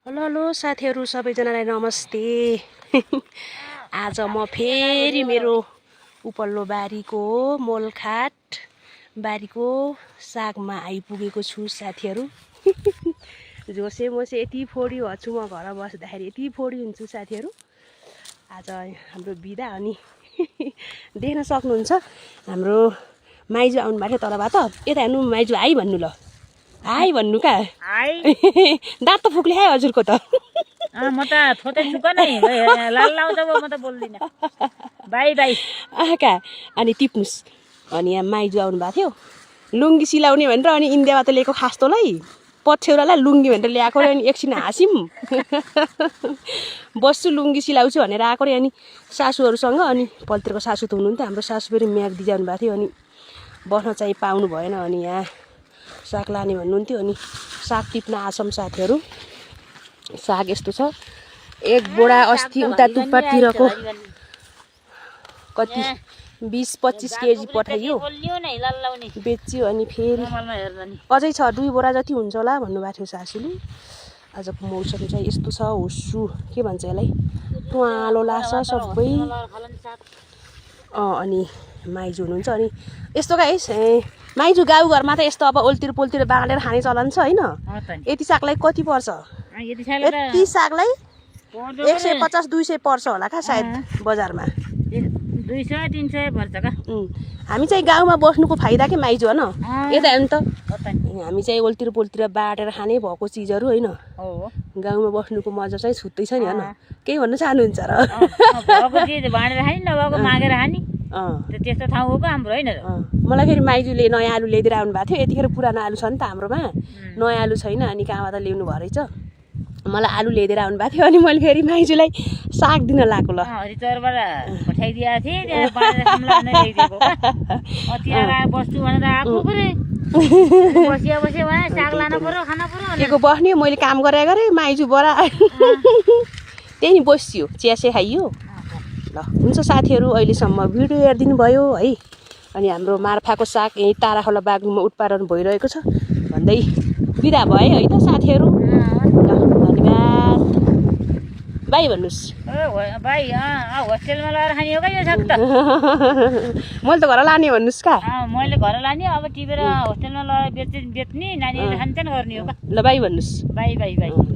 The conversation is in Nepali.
हेलो हेलो साथीहरू सबैजनालाई नमस्ते। आज म फेरि मेरो उपल्लो बारीको मोलखाट बारीको सागमा आइपुगेको छु साथीहरू। जोसे मोसे यति फोडी हछु म घर बस्दाखेरि यति फोडी हुन्छु साथीहरू। आज हाम्रो बिदा अनि देख्न सक्नुहुन्छ हाम्रो माइजू आउनु भएको थियो तलबाट। यता हेर्नु माइजू हाई भन्नु ल, हाई भन्नु का दाँत त फुक्ले है हजुरको त। म त थोतै छुक नै लाल लाउँछ म त बोल्दिन। बाई बाई आका अनि टिप्नुस्। अनि यहाँ माइजू आउनु भएको थियो लुङ्गी सिलाउने भनेर, अनि इन्डियाबाट ल्याएको खास्तोलाई पछ्यौरालाई लुङ्गी भनेर ल्याएको रे। अनि एकछिन हाँस्यौँ, बस्छु लुङ्गी सिलाउँछु भनेर आएको रे। अनि सासूहरूसँग, अनि पल्तिरको सासू त हुनुहुन्थ्यो, हाम्रो सासू फेरि म्याग्दी जानु भएको थियो, अनि बस्न चाहिँ पाउनु भएन। अनि यहाँ साग लाने भन्नुहुन्थ्यो, अनि साग टिप्न आसम साथीहरू। साग यस्तो छ, एक बोरा अस्ति उता टुप्पातिरको कति 20-25 केजी पठाइयो, बेच्यो। अनि फेरि अझै छ 2 बोरा जति हुन्छ होला भन्नुभएको थियो सासूले। आजको मौसम चाहिँ यस्तो छ, हुस्सु के भन्छ यसलाई, तुवालो लाग्छ सबै। अनि माइजू हुनुहुन्छ। अनि यस्तो गाइस, माइजू गाउँघरमा त यस्तो अब ओल्तिर पोल्तिर बाँडेर खाने चलन छ होइन। यति सागलाई कति पर्छ? यति सागलाई 150-200 पर्छ होला का सायद बजारमा। 200-300 पर्छ का। हामी चाहिँ गाउँमा बस्नुको फाइदा के माइजू होइन। यता हेर्नु त, हामी चाहिँ ओल्तिर पोल्तिर बाँडेर खाने भएको चिजहरू होइन। गाउँमा बस्नुको मजा चाहिँ छुट्टै छ नि होइन। केही भन्न चाहनुहुन्छ र? भएको चिज बाँडेर खाने, नभएको मागेर खाने, त्यस्तो ठाउँ हो हाम्रो होइन। मलाई फेरि माइजूले नयाँ आलु ल्याइदिएर आउनु भएको थियो। यतिखेर पुरानो आलु छ नि त हाम्रोमा, नयाँ आलु छैन। अनि कहाँबाट ल्याउनु भयो रहेछ, मलाई आलु ल्याइदिएर आउनु भएको थियो। अनि मैले फेरि माइजूलाई साग दिन लगाएको ल, हरिचौरबाट पठाइदिएको थिएँ, त्यहाँ बाँडेर खानुलाई ल्याइदिएको का। त्यहाँ बस्छु भनेर आएको परे, बसिया उहाँ साग लानु पर्यो, खानु पर्यो। के को बस्ने, मैले काम गरेँ माइजू बरा त्यही नि बस्यो, चियासे खाइयो। ल हुन्छ साथीहरू, अहिलेसम्म भिडियो हेरिदिनु भयो है। अनि हाम्रो मार्फाको साग यहीँ ताराखोला बागलुङमा उत्पादन भइरहेको छ भन्दै बिदा भए है त साथीहरू। ल धन्यवाद, बाई भन्नुहोस्। बाई होस्टेलमा लगाएर खाने हो क्या यो साग त। मैले त घर लाने भन्नुहोस् का। मैले घर लाने, अब टिपेर होस्टेलमा लगाएर बेच्ने, नानीहरूले खान्छन् गर्ने हो का। ल बाई भन्नुहोस्। By by by.